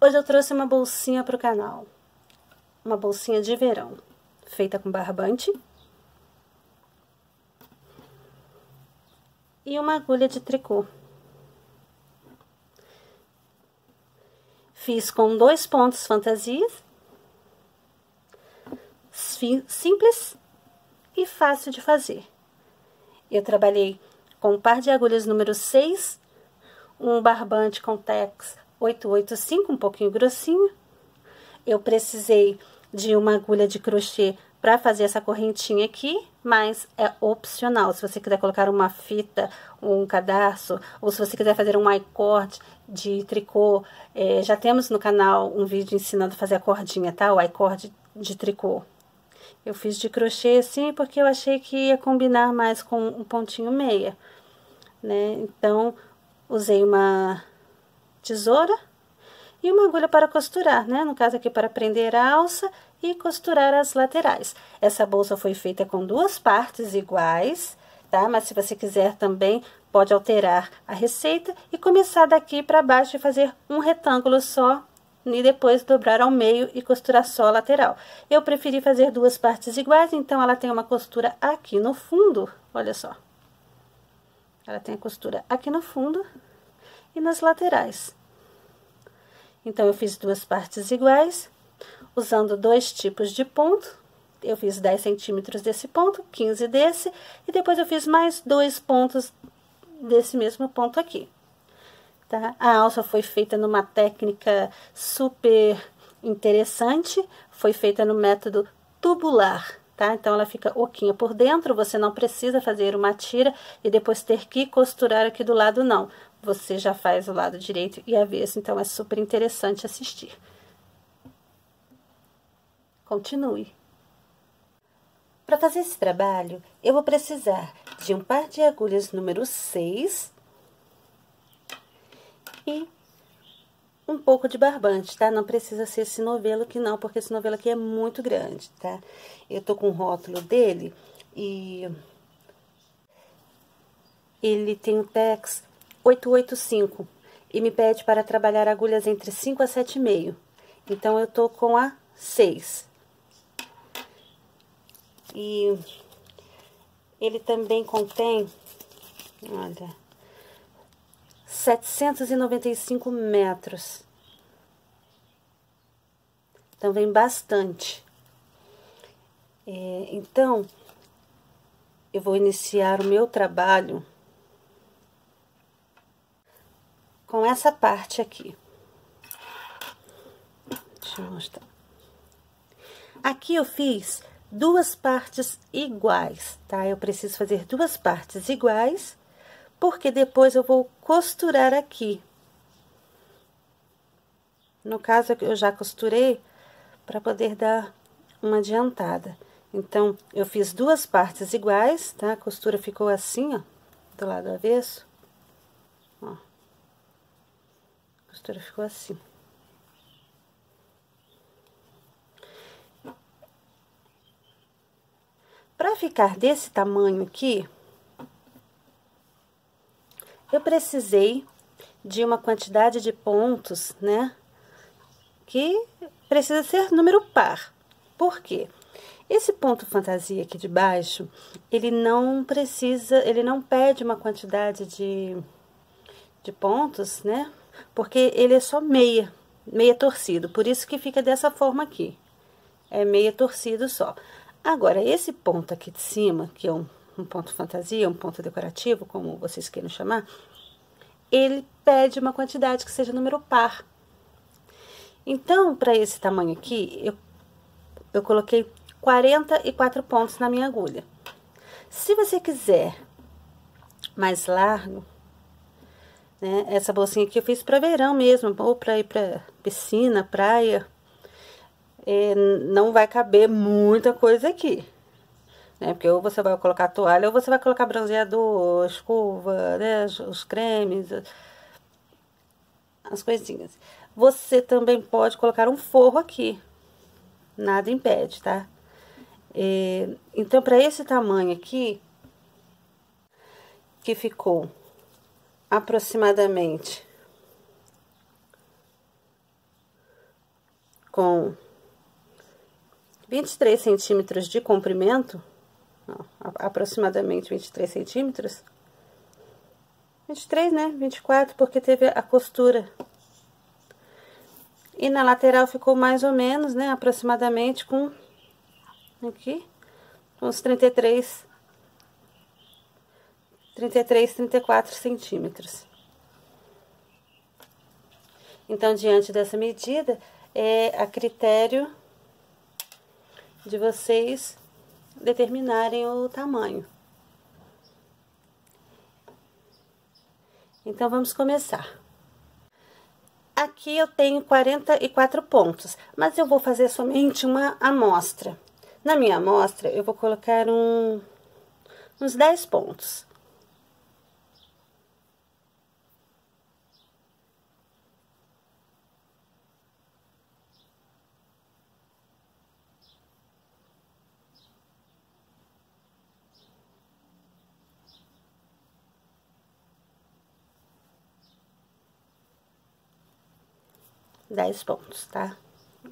Hoje eu trouxe uma bolsinha para o canal, uma bolsinha de verão, feita com barbante e uma agulha de tricô. Fiz com 2 pontos fantasias, simples e fácil de fazer. Eu trabalhei com um par de agulhas número 6, um barbante Contex 885, um pouquinho grossinho. Eu precisei de uma agulha de crochê para fazer essa correntinha aqui, mas é opcional. Se você quiser colocar uma fita, um cadarço, ou se você quiser fazer um I-cord de tricô, já temos no canal um vídeo ensinando a fazer a cordinha, tá? O I-cord de tricô. Eu fiz de crochê assim porque eu achei que ia combinar mais com um pontinho meia, né? Então, usei uma tesoura e uma agulha para costurar, né? No caso aqui para prender a alça e costurar as laterais. Essa bolsa foi feita com 2 partes iguais, tá? Mas se você quiser também, pode alterar a receita e começar daqui para baixo e fazer um retângulo só e depois dobrar ao meio e costurar só a lateral. Eu preferi fazer 2 partes iguais, então ela tem uma costura aqui no fundo, olha só. Ela tem a costura aqui no fundo e nas laterais. Então, eu fiz 2 partes iguais, usando 2 tipos de ponto. Eu fiz 10 centímetros desse ponto, 15 desse, e depois eu fiz mais 2 pontos desse mesmo ponto aqui. Tá? A alça foi feita numa técnica super interessante, foi feita no método tubular, tá? Então, ela fica oquinha por dentro, você não precisa fazer uma tira e depois ter que costurar aqui do lado, não. Você já faz o lado direito e avesso, então é super interessante assistir. Continue. Para fazer esse trabalho, eu vou precisar de um par de agulhas número 6 e um pouco de barbante, tá? Não precisa ser esse novelo aqui não, porque esse novelo aqui é muito grande, tá? Eu tô com o rótulo dele e ele tem um tex 885 e me pede para trabalhar agulhas entre 5 a 7,5. Então, eu tô com a 6. E ele também contém, olha, 795 metros. Então, vem bastante. Então, eu vou iniciar o meu trabalho com essa parte aqui. Deixa eu mostrar. Aqui eu fiz 2 partes iguais, tá? Eu preciso fazer 2 partes iguais, porque depois eu vou costurar aqui. No caso, eu já costurei para poder dar uma adiantada. Então, eu fiz 2 partes iguais, tá? A costura ficou assim, ó, do lado avesso. Ó. A costura ficou assim. Para ficar desse tamanho aqui, eu precisei de uma quantidade de pontos, né? Que precisa ser número par. Por quê? Esse ponto fantasia aqui de baixo, ele não pede uma quantidade de pontos, né? Porque ele é só meia torcido, por isso que fica dessa forma aqui. É meia torcido só. Agora, esse ponto aqui de cima, que é um ponto fantasia, um ponto decorativo, como vocês queiram chamar, ele pede uma quantidade que seja número par. Então, para esse tamanho aqui, eu coloquei 44 pontos na minha agulha. Se você quiser mais largo, né, essa bolsinha aqui eu fiz para verão mesmo, ou para ir para piscina, praia, não vai caber muita coisa aqui, né, porque ou você vai colocar toalha, ou você vai colocar bronzeador, escova, né, os cremes, as coisinhas. Você também pode colocar um forro aqui, nada impede, tá? Então, para esse tamanho aqui, que ficou aproximadamente com 23 centímetros de comprimento, ó, aproximadamente 23 centímetros. 23, né? 24, porque teve a costura. E na lateral ficou mais ou menos, né? Aproximadamente com, aqui, uns 33, 34 centímetros. Então, diante dessa medida, é a critério de vocês determinarem o tamanho. Então, vamos começar. Aqui eu tenho 44 pontos, mas eu vou fazer somente uma amostra. Na minha amostra, eu vou colocar uns 10 pontos. Dez pontos, tá?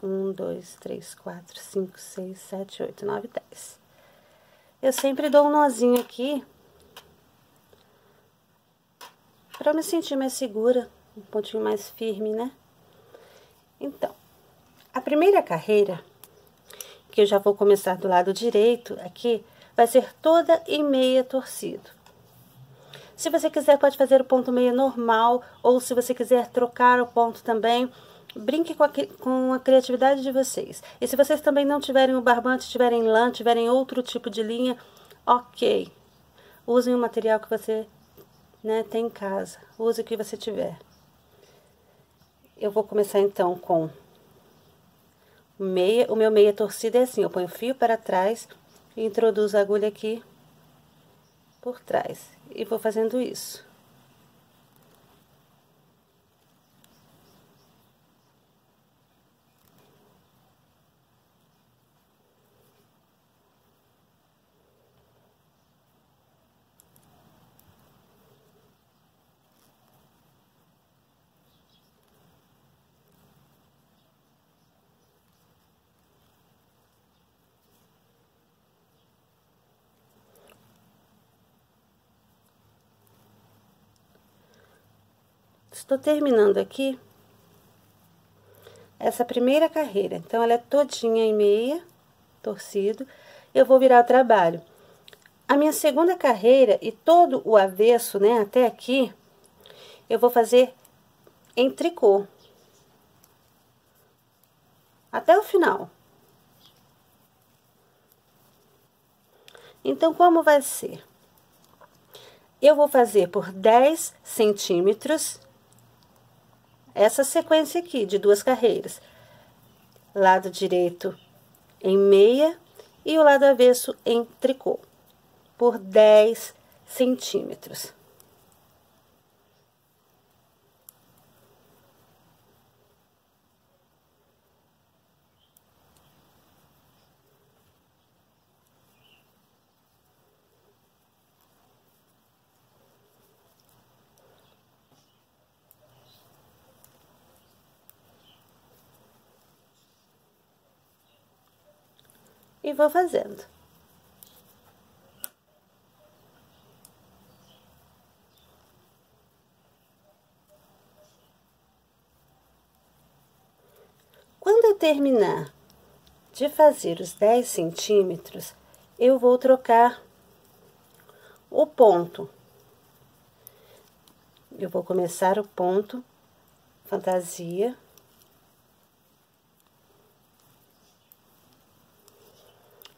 1, 2, 3, 4, 5, 6, 7, 8, 9, 10. Eu sempre dou um nozinho aqui pra me sentir mais segura, um pontinho mais firme, né? Então, a primeira carreira, que eu já vou começar do lado direito aqui, vai ser toda em meia torcido. Se você quiser, pode fazer o ponto meia normal, ou se você quiser trocar o ponto também, brinque com a criatividade de vocês. E se vocês também não tiverem o barbante, tiverem lã, tiverem outro tipo de linha, ok. Usem o material que você, né, tem em casa. Use o que você tiver. Eu vou começar então com meia. O meu meia torcida é assim, eu ponho o fio para trás e introduzo a agulha aqui por trás. E vou fazendo isso. Estou terminando aqui essa primeira carreira. Então, ela é todinha em meia, torcido. Eu vou virar o trabalho. A minha segunda carreira e todo o avesso, né, até aqui, eu vou fazer em tricô. Até o final. Então, como vai ser? Eu vou fazer por 10 centímetros essa sequência aqui de duas carreiras. Lado direito em meia e o lado avesso em tricô. Por 10 centímetros. E vou fazendo. Quando eu terminar de fazer os 10 centímetros, eu vou trocar o ponto. Eu vou começar o ponto fantasia.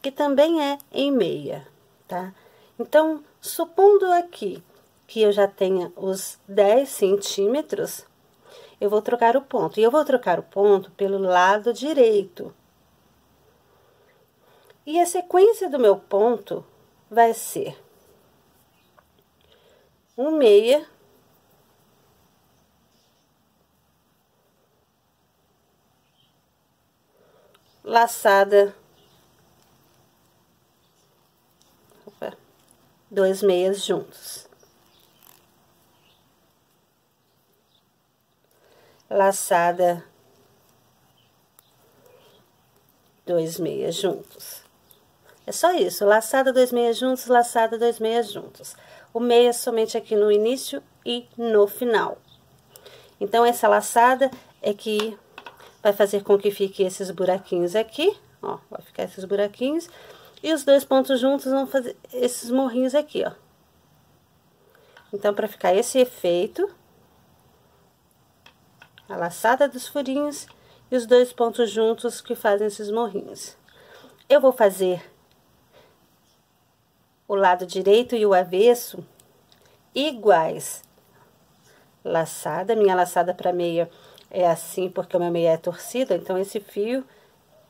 Que também é em meia, tá? Então, supondo aqui que eu já tenha os 10 centímetros, eu vou trocar o ponto. E eu vou trocar o ponto pelo lado direito. E a sequência do meu ponto vai ser um meia, laçada, dois meias juntos, laçada, 2 meias juntos. É só isso, laçada 2 meias juntos, laçada 2 meias juntos. O meia somente aqui no início e no final. Então, essa laçada é que vai fazer com que fique esses buraquinhos aqui, ó, vai ficar esses buraquinhos. E os 2 pontos juntos vão fazer esses morrinhos aqui, ó. Então, para ficar esse efeito, a laçada dos furinhos e os 2 pontos juntos que fazem esses morrinhos. Eu vou fazer o lado direito e o avesso iguais. Laçada, minha laçada para meia é assim, porque o meu meia é torcida, então esse fio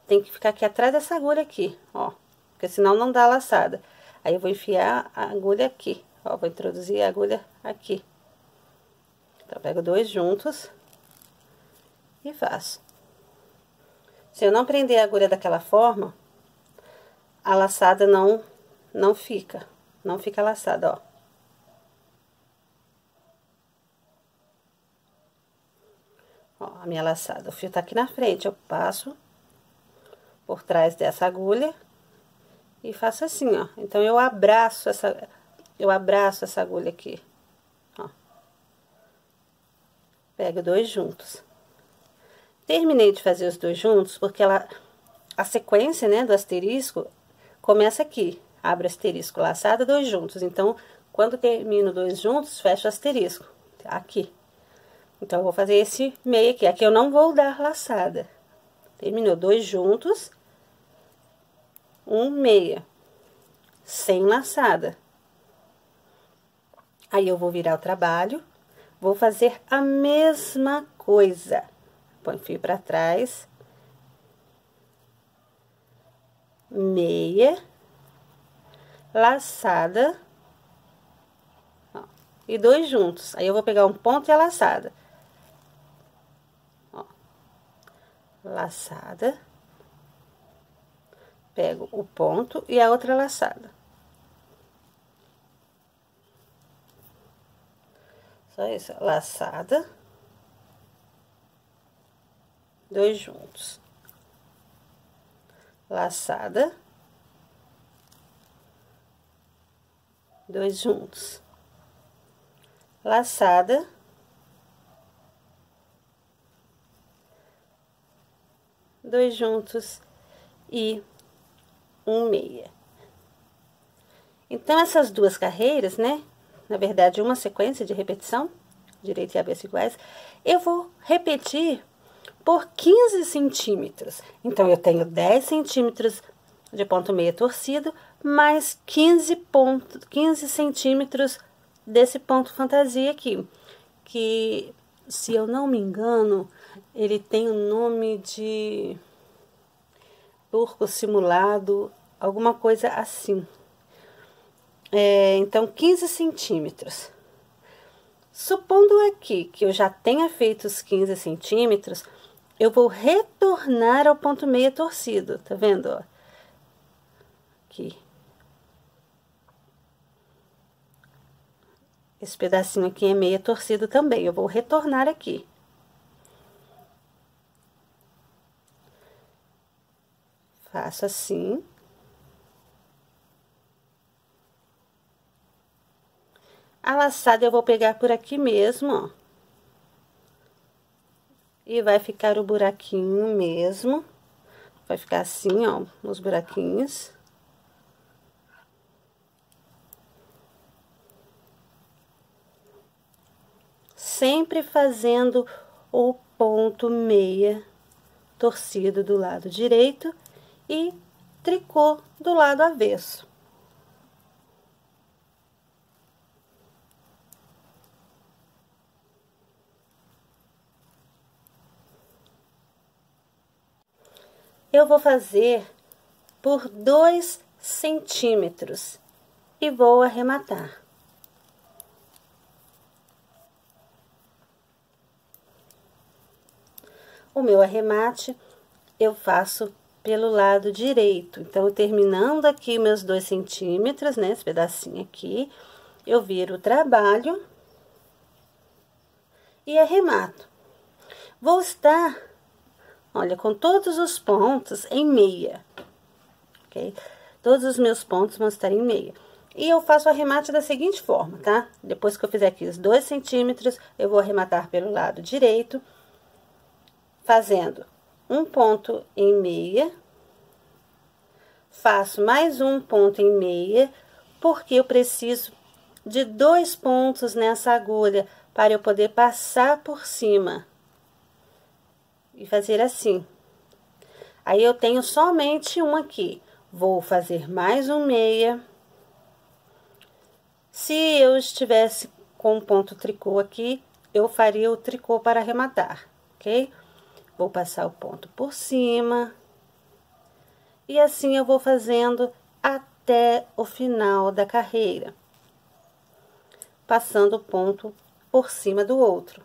tem que ficar aqui atrás dessa agulha aqui, ó, porque senão não dá a laçada. Aí eu vou enfiar a agulha aqui, ó, vou introduzir a agulha aqui. Então, eu pego 2 juntos e faço. Se eu não prender a agulha daquela forma, a laçada não fica laçada, ó. Ó, a minha laçada, o fio tá aqui na frente, eu passo por trás dessa agulha e faço assim, ó. Então, eu abraço essa agulha aqui, ó. Pego 2 juntos. Terminei de fazer os 2 juntos, porque a sequência, né, do asterisco começa aqui. Abre asterisco, laçada, 2 juntos. Então, quando termino 2 juntos, fecho o asterisco, aqui. Então, eu vou fazer esse meio aqui. Aqui eu não vou dar laçada. Terminou 2 juntos, 1 meia, sem laçada. Aí, eu vou virar o trabalho, vou fazer a mesma coisa. Põe fio pra trás, meia, laçada, ó, e 2 juntos. Aí, eu vou pegar um ponto e a laçada. Ó, laçada, pego o ponto e a outra laçada. Só isso, laçada, 2 juntos, laçada, 2 juntos, laçada, 2 juntos e 1 meia. Então, essas 2 carreiras, né? Na verdade, uma sequência de repetição, direito e avesso iguais, eu vou repetir por 15 centímetros. Então, eu tenho 10 centímetros de ponto meia torcido, mais 15 centímetros desse ponto fantasia aqui. Que, se eu não me engano, ele tem o nome de turco simulado, alguma coisa assim. Então, 15 centímetros. Supondo aqui que eu já tenha feito os 15 centímetros, eu vou retornar ao ponto meia torcido, tá vendo, ó? Aqui. Esse pedacinho aqui é meia torcido também, eu vou retornar aqui. Faço assim. A laçada eu vou pegar por aqui mesmo, ó. E vai ficar o buraquinho mesmo. Vai ficar assim, ó, nos buraquinhos. Sempre fazendo o ponto meia torcido do lado direito e tricô do lado avesso. Eu vou fazer por 2 centímetros e vou arrematar. O meu arremate eu faço pelo lado direito. Então, terminando aqui meus 2 centímetros, né, esse pedacinho aqui, eu viro o trabalho e arremato. Vou estar olha, com todos os pontos em meia, ok? Todos os meus pontos vão estar em meia. E eu faço o arremate da seguinte forma, tá? Depois que eu fizer aqui os 2 centímetros, eu vou arrematar pelo lado direito, fazendo um ponto em meia, faço mais um ponto em meia, porque eu preciso de 2 pontos nessa agulha para eu poder passar por cima e fazer assim. Aí eu tenho somente um aqui, vou fazer mais um meia. Se eu estivesse com um ponto tricô aqui, eu faria o tricô para arrematar, ok? Vou passar o ponto por cima. E assim eu vou fazendo até o final da carreira. Passando o ponto por cima do outro.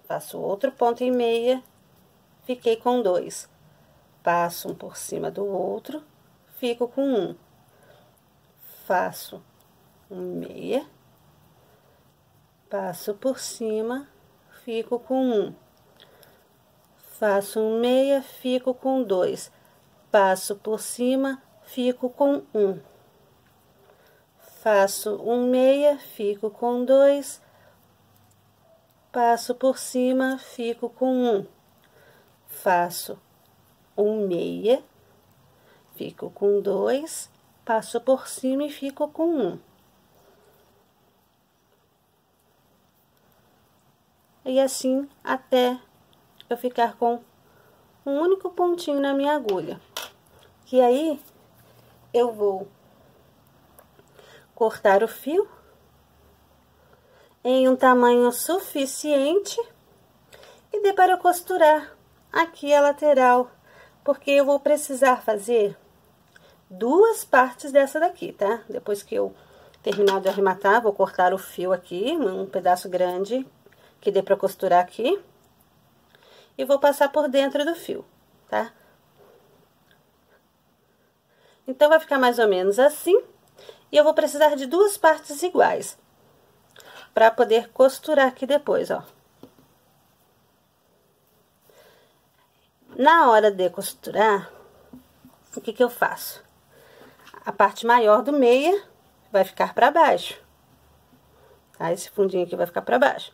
Faço outro ponto em meia, fiquei com 2. Passo um por cima do outro, fico com 1. Faço um meia, passo por cima, fico com 1. Faço um meia, fico com 2. Passo por cima, fico com 1. Faço um meia, fico com 2. Passo por cima, fico com 1. Faço um meia, fico com 2. Passo por cima e fico com 1. E assim até eu ficar com um único pontinho na minha agulha. E aí, eu vou cortar o fio em um tamanho suficiente e dê para eu costurar aqui a lateral, porque eu vou precisar fazer 2 partes dessa daqui, tá? Depois que eu terminar de arrematar, vou cortar o fio aqui, um pedaço grande, que dê para costurar aqui, e vou passar por dentro do fio, tá? Então, vai ficar mais ou menos assim, e eu vou precisar de 2 partes iguais, para poder costurar aqui depois, ó. Na hora de costurar, o que que eu faço? A parte maior do meia vai ficar para baixo, tá? Esse fundinho aqui vai ficar para baixo.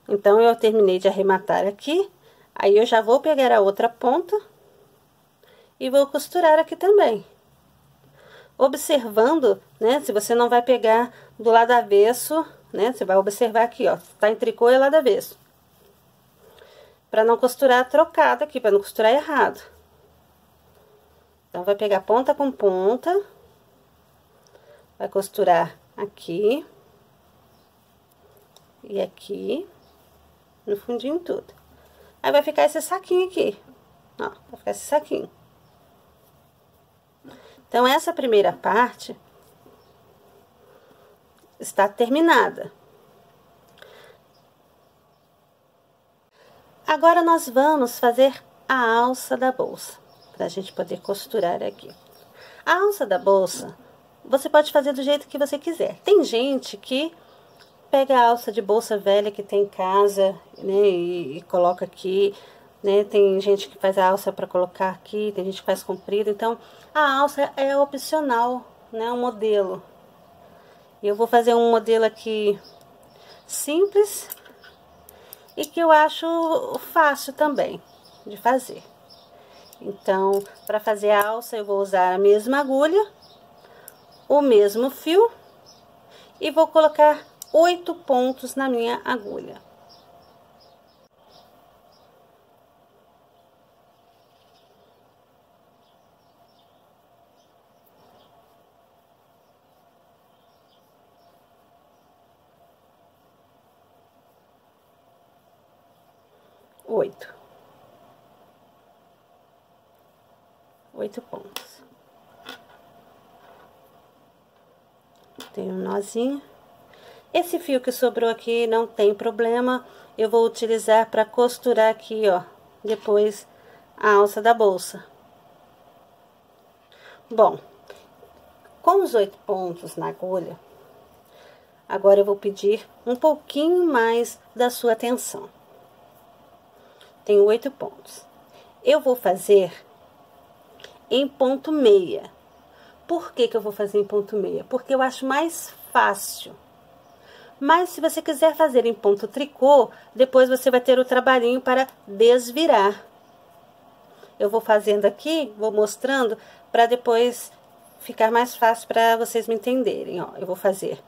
Então, eu terminei de arrematar aqui, aí eu já vou pegar a outra ponta e vou costurar aqui também. Observando, né, se você não vai pegar do lado avesso, né, você vai observar aqui, ó, tá em tricô e lado avesso. Pra não costurar trocado aqui, pra não costurar errado. Então, vai pegar ponta com ponta, vai costurar aqui e aqui, no fundinho tudo. Aí, vai ficar esse saquinho aqui, ó, vai ficar esse saquinho. Então, essa primeira parte está terminada. Agora, nós vamos fazer a alça da bolsa, para a gente poder costurar aqui. A alça da bolsa, você pode fazer do jeito que você quiser. Tem gente que pega a alça de bolsa velha que tem em casa, né, e coloca aqui, né? Tem gente que faz a alça para colocar aqui, tem gente que faz comprida. Então, a alça é opcional, né? Um modelo. E eu vou fazer um modelo aqui simples e que eu acho fácil também de fazer. Então, para fazer a alça, eu vou usar a mesma agulha, o mesmo fio e vou colocar 8 pontos na minha agulha. Oito pontos. Tem um nozinho. Esse fio que sobrou aqui não tem problema, eu vou utilizar para costurar aqui, ó, depois a alça da bolsa. Bom, com os 8 pontos na agulha, agora eu vou pedir um pouquinho mais da sua atenção. Tenho 8 pontos. Eu vou fazer em ponto meia. Por que que eu vou fazer em ponto meia? Porque eu acho mais fácil. Mas se você quiser fazer em ponto tricô, depois você vai ter o trabalhinho para desvirar. Eu vou fazendo aqui, vou mostrando, para depois ficar mais fácil para vocês me entenderem, ó. Eu vou fazer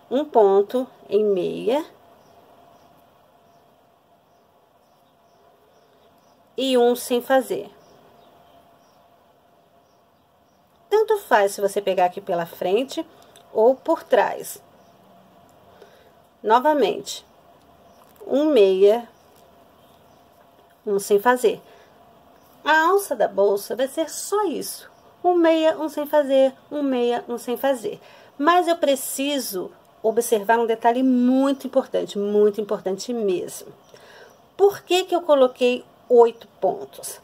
um ponto em meia. E um sem fazer. Tanto faz se você pegar aqui pela frente ou por trás. Novamente, um meia, um sem fazer. A alça da bolsa vai ser só isso. Um meia, um sem fazer, um meia, um sem fazer. Mas eu preciso observar um detalhe muito importante mesmo. Por que que eu coloquei 8 pontos?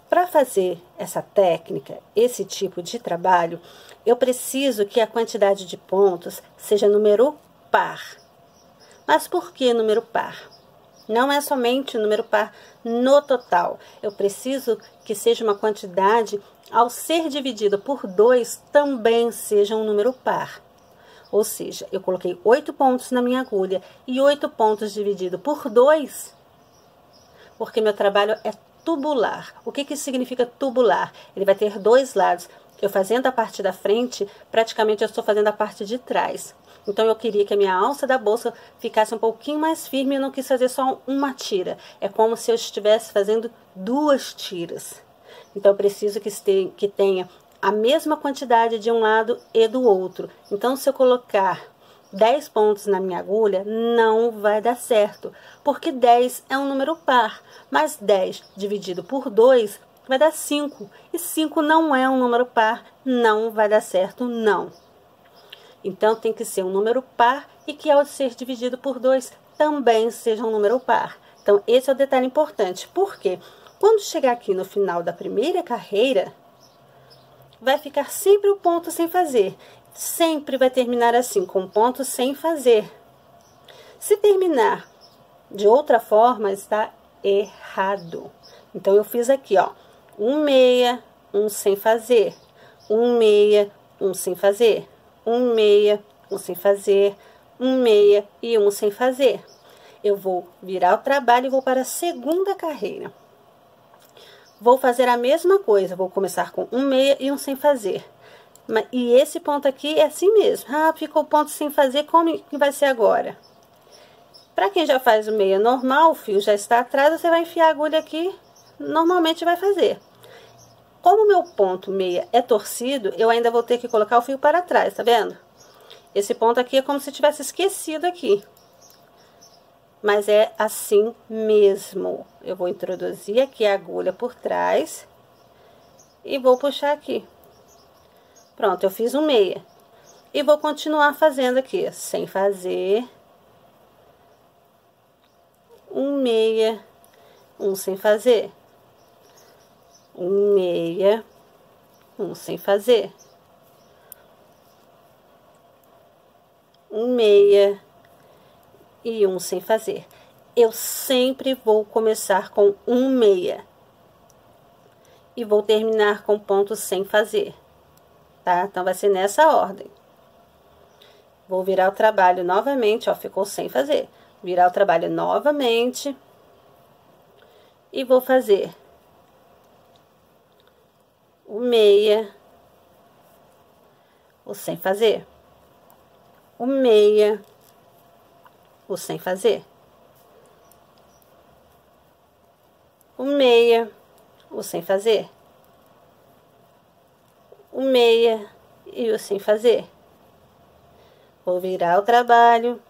Para fazer essa técnica, esse tipo de trabalho, eu preciso que a quantidade de pontos seja número par. Mas por que número par? Não é somente o número par no total. Eu preciso que seja uma quantidade, ao ser dividido por 2, também seja um número par. Ou seja, eu coloquei 8 pontos na minha agulha e 8 pontos dividido por 2, porque meu trabalho é tubular. O que que significa tubular? Ele vai ter 2 lados. Eu fazendo a parte da frente, praticamente eu estou fazendo a parte de trás. Então, eu queria que a minha alça da bolsa ficasse um pouquinho mais firme e eu não quis fazer só uma tira. É como se eu estivesse fazendo 2 tiras. Então, eu preciso que tenha a mesma quantidade de um lado e do outro. Então, se eu colocar 10 pontos na minha agulha, não vai dar certo, porque 10 é um número par, mas 10 dividido por 2 vai dar 5, e 5 não é um número par, não vai dar certo, não. Então, tem que ser um número par e que ao ser dividido por 2 também seja um número par. Então, esse é o detalhe importante, porque quando chegar aqui no final da primeira carreira, vai ficar sempre o ponto sem fazer. Sempre vai terminar assim, com ponto sem fazer. Se terminar de outra forma, está errado. Então, eu fiz aqui, ó, um meia, um sem fazer, um meia, um sem fazer, um meia, um sem fazer, um meia e um sem fazer. Eu vou virar o trabalho e vou para a segunda carreira. Vou fazer a mesma coisa, vou começar com um meia e um sem fazer. E esse ponto aqui é assim mesmo. Ah, ficou ponto sem fazer, como que vai ser agora? Para quem já faz o meia normal, o fio já está atrás, você vai enfiar a agulha aqui, normalmente vai fazer. Como o meu ponto meia é torcido, eu ainda vou ter que colocar o fio para trás, tá vendo? Esse ponto aqui é como se tivesse esquecido aqui. Mas é assim mesmo. Eu vou introduzir aqui a agulha por trás e vou puxar aqui. Pronto, eu fiz um meia. E vou continuar fazendo aqui, sem fazer. Um meia, um sem fazer. Um meia, um sem fazer. Um meia e um sem fazer. Eu sempre vou começar com um meia. E vou terminar com ponto sem fazer. Tá? Então, vai ser nessa ordem. Vou virar o trabalho novamente, ó, ficou sem fazer. Virar o trabalho novamente. E vou fazer o meia, o sem fazer. O meia, o sem fazer. O meia, o sem fazer. O meia e o sem fazer. Vou virar o trabalho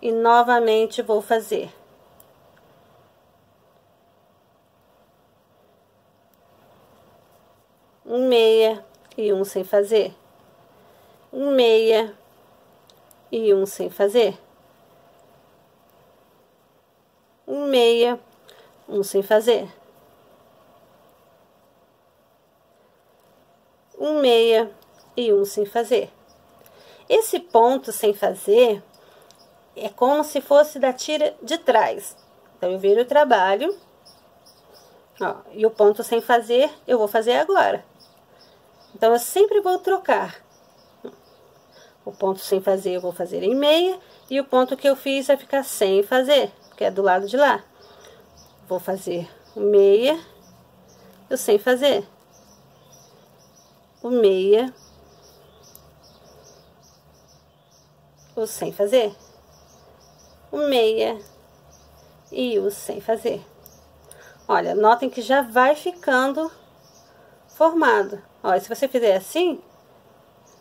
e novamente vou fazer um meia e um sem fazer. Um meia e um sem fazer. Um meia, um sem fazer. Um meia e um sem fazer. Esse ponto sem fazer é como se fosse da tira de trás. Então, eu viro o trabalho Ó, e o ponto sem fazer, eu vou fazer agora. Então, eu sempre vou trocar. O ponto sem fazer, eu vou fazer em meia. E o ponto que eu fiz vai ficar sem fazer, que é do lado de lá. Vou fazer o meia, o sem fazer. O meia, o sem fazer. O meia e o sem fazer. Olha, notem que já vai ficando formado. Ó, se você fizer assim,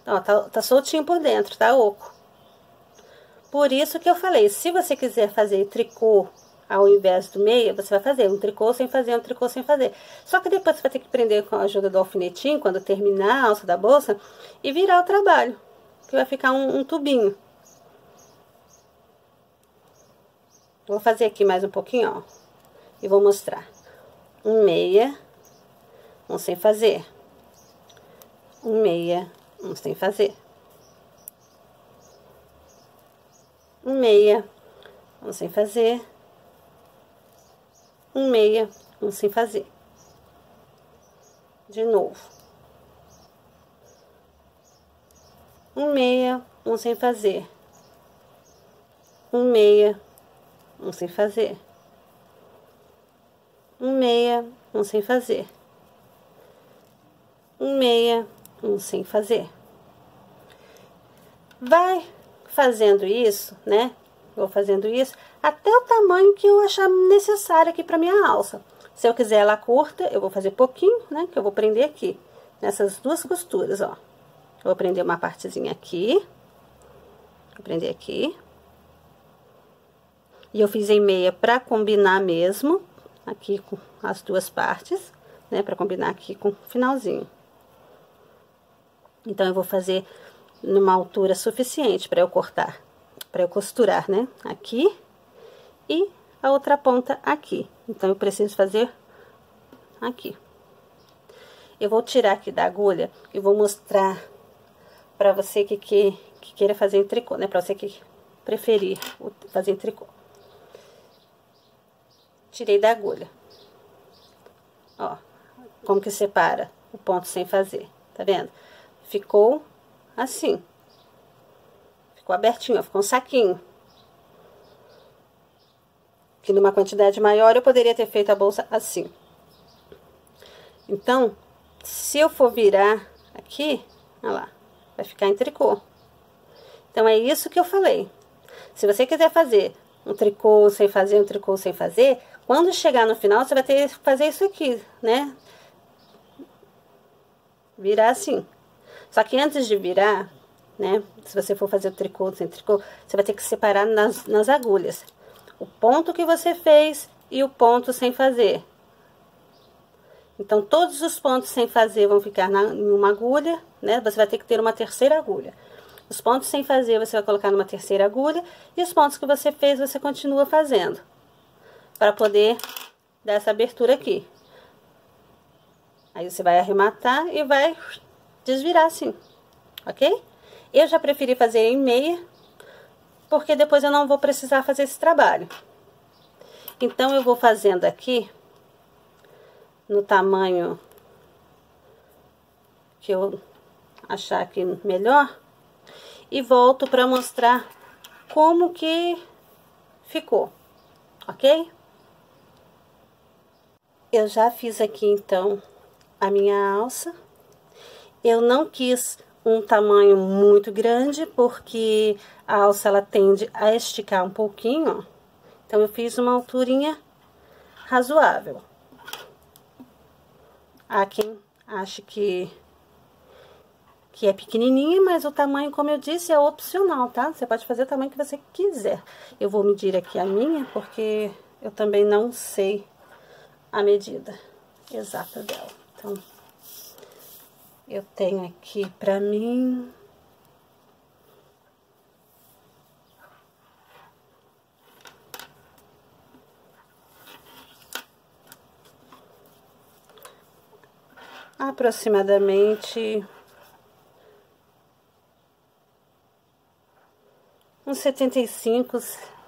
ó, tá soltinho por dentro, tá oco. Por isso que eu falei, se você quiser fazer tricô ao invés do meia, você vai fazer um tricô sem fazer, um tricô sem fazer. Só que depois você vai ter que prender com a ajuda do alfinetinho, quando terminar a alça da bolsa, e virar o trabalho, que vai ficar um tubinho. Vou fazer aqui mais um pouquinho, ó, e vou mostrar. Um meia, um sem fazer. Um meia, um sem fazer. Um meia, um sem fazer. Um meia, um sem fazer. De novo. Um meia, um sem fazer. Um meia, um sem fazer. Um meia, um sem fazer. Um meia, um sem fazer. Vai fazendo isso, né? Vou fazendo isso até o tamanho que eu achar necessário aqui para minha alça. Se eu quiser ela curta, eu vou fazer pouquinho, né? Que eu vou prender aqui, nessas duas costuras, ó. Eu vou prender uma partezinha aqui. Vou prender aqui. E eu fiz em meia pra combinar mesmo, aqui com as duas partes, né? Pra combinar aqui com o finalzinho. Então, eu vou fazer numa altura suficiente para eu cortar, para eu costurar, né? Aqui e a outra ponta aqui. Então, eu preciso fazer aqui. Eu vou tirar aqui da agulha e vou mostrar para você que queira fazer em tricô, né? Para você que preferir fazer em tricô. Tirei da agulha. Ó, como que separa o ponto sem fazer, tá vendo? Ficou assim. Ficou abertinho, ó, ficou um saquinho. Que numa quantidade maior eu poderia ter feito a bolsa assim. Então, se eu for virar aqui, olha lá, vai ficar em tricô. Então, é isso que eu falei. Se você quiser fazer um tricô sem fazer, um tricô sem fazer, quando chegar no final, você vai ter que fazer isso aqui, né? Virar assim. Só que antes de virar, né? Se você for fazer o tricô sem tricô, você vai ter que separar nas agulhas. O ponto que você fez e o ponto sem fazer. Então, todos os pontos sem fazer vão ficar em uma agulha, né? Você vai ter que ter uma terceira agulha. Os pontos sem fazer, você vai colocar numa terceira agulha. E os pontos que você fez, você continua fazendo. Para poder dar essa abertura aqui. Aí, você vai arrematar e vai desvirar assim, ok? Eu já preferi fazer em meia, porque depois eu não vou precisar fazer esse trabalho. Então, eu vou fazendo aqui, no tamanho que eu achar aqui melhor, e volto para mostrar como que ficou, ok? Eu já fiz aqui, então, a minha alça. Eu não quis um tamanho muito grande, porque a alça, ela tende a esticar um pouquinho, ó. Então, eu fiz uma alturinha razoável. Há quem acha que é pequenininha, mas o tamanho, como eu disse, é opcional, tá? Você pode fazer o tamanho que você quiser. Eu vou medir aqui a minha, porque eu também não sei a medida exata dela. Então, eu tenho aqui pra mim... aproximadamente uns 75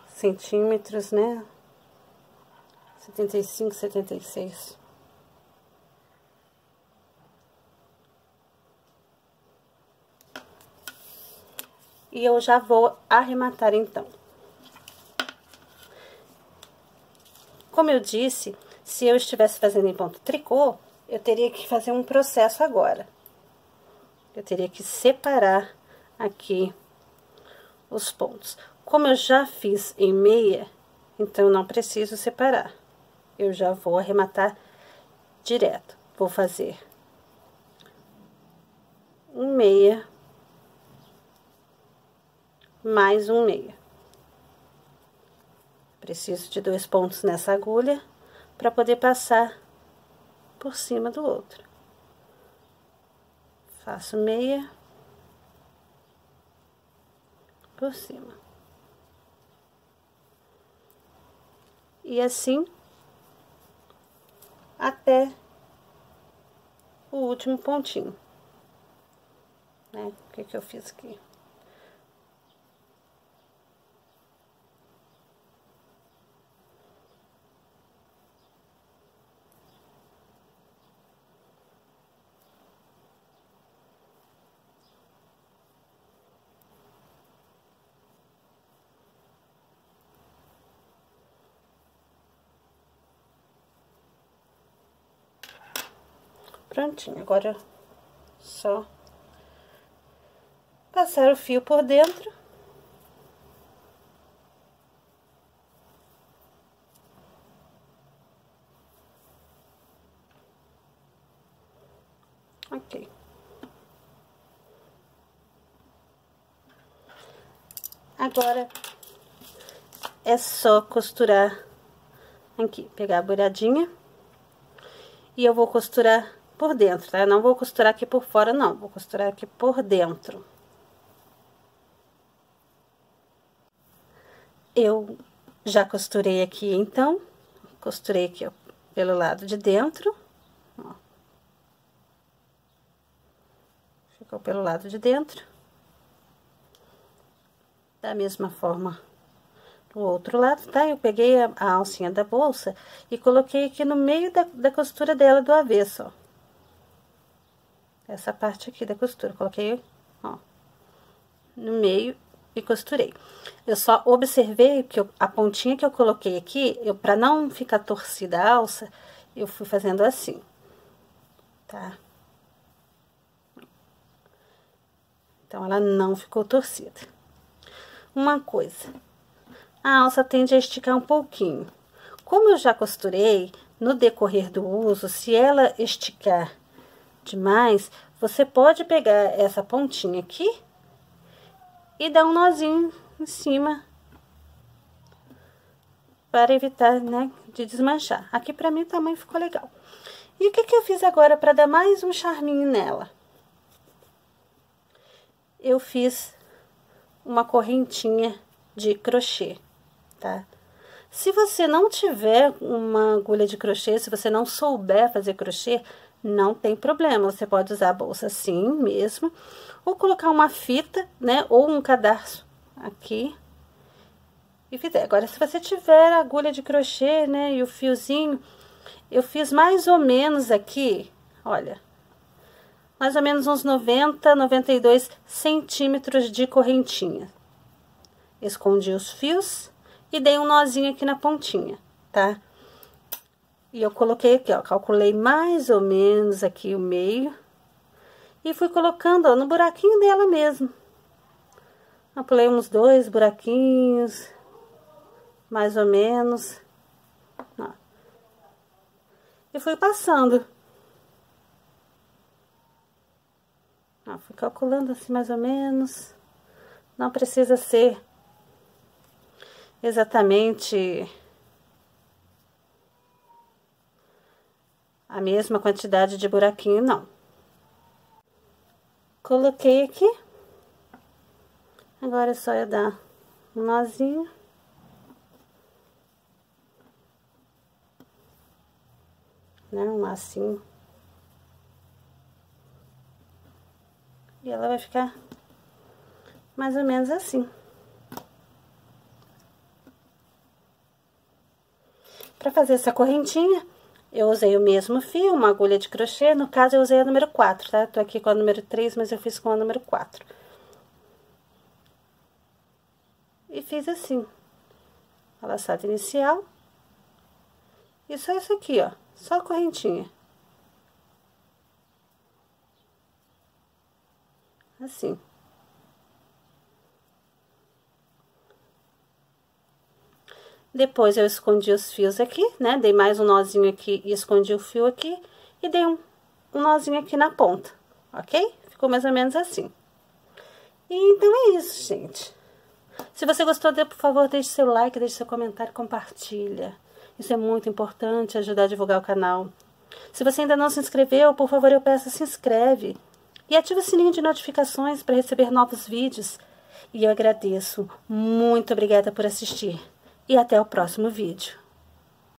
centímetros, né? 75, 76. e eu já vou arrematar então. Como eu disse, se eu estivesse fazendo em ponto tricô, eu teria que fazer um processo agora. Eu teria que separar aqui os pontos. Como eu já fiz em meia, então eu não preciso separar. Eu já vou arrematar direto. Vou fazer um meia, mais um meia. Preciso de 2 pontos nessa agulha para poder passar por cima do outro. Faço meia por cima. E assim até o último pontinho, né? O que que eu fiz aqui? Prontinho, agora só passar o fio por dentro. Ok. Agora é só costurar aqui, pegar a beiradinha e eu vou costurar por dentro, tá? Eu não vou costurar aqui por fora, não. Vou costurar aqui por dentro. Eu já costurei aqui, então. Costurei aqui, ó, pelo lado de dentro. Ó. Ficou pelo lado de dentro. Da mesma forma do outro lado, tá? Eu peguei a alcinha da bolsa e coloquei aqui no meio da costura dela do avesso, ó. Essa parte aqui da costura, coloquei, ó, no meio e costurei. Eu só observei que a pontinha que eu coloquei aqui, pra não ficar torcida a alça, eu fui fazendo assim, tá? Então, ela não ficou torcida. Uma coisa, a alça tende a esticar um pouquinho. Como eu já costurei, no decorrer do uso, se ela esticar demais, você pode pegar essa pontinha aqui e dar um nozinho em cima para evitar, né, de desmanchar. Aqui pra mim o tamanho ficou legal. E o que que eu fiz agora para dar mais um charminho nela? Eu fiz uma correntinha de crochê, tá? Se você não tiver uma agulha de crochê, se você não souber fazer crochê, não tem problema, você pode usar a bolsa assim mesmo, ou colocar uma fita, né, ou um cadarço aqui e fizer. Agora, se você tiver a agulha de crochê, né, e o fiozinho, eu fiz mais ou menos aqui, olha, mais ou menos uns 90, 92 centímetros de correntinha. Escondi os fios e dei um nozinho aqui na pontinha, tá? E eu coloquei aqui, ó, calculei mais ou menos aqui o meio. E fui colocando, ó, no buraquinho dela mesmo. Eu pulei uns 2 buraquinhos, mais ou menos. Ó. E fui passando. Ó, fui calculando assim mais ou menos. Não precisa ser exatamente a mesma quantidade de buraquinho, não. Coloquei aqui. Agora é só eu dar um nozinho. Né, um lacinho. E ela vai ficar mais ou menos assim. Para fazer essa correntinha, eu usei o mesmo fio, uma agulha de crochê, no caso eu usei a número 4, tá? Tô aqui com a número 3, mas eu fiz com a número 4. e fiz assim. A laçada inicial. E só isso aqui, ó. Só a correntinha. Assim. Depois eu escondi os fios aqui, né? Dei mais um nozinho aqui e escondi o fio aqui. E dei um nozinho aqui na ponta, ok? Ficou mais ou menos assim. E então é isso, gente. Se você gostou, por favor, deixe seu like, deixe seu comentário, compartilha. Isso é muito importante, ajudar a divulgar o canal. Se você ainda não se inscreveu, por favor, eu peço, se inscreve. E ativa o sininho de notificações para receber novos vídeos. E eu agradeço. Muito obrigada por assistir. E até o próximo vídeo.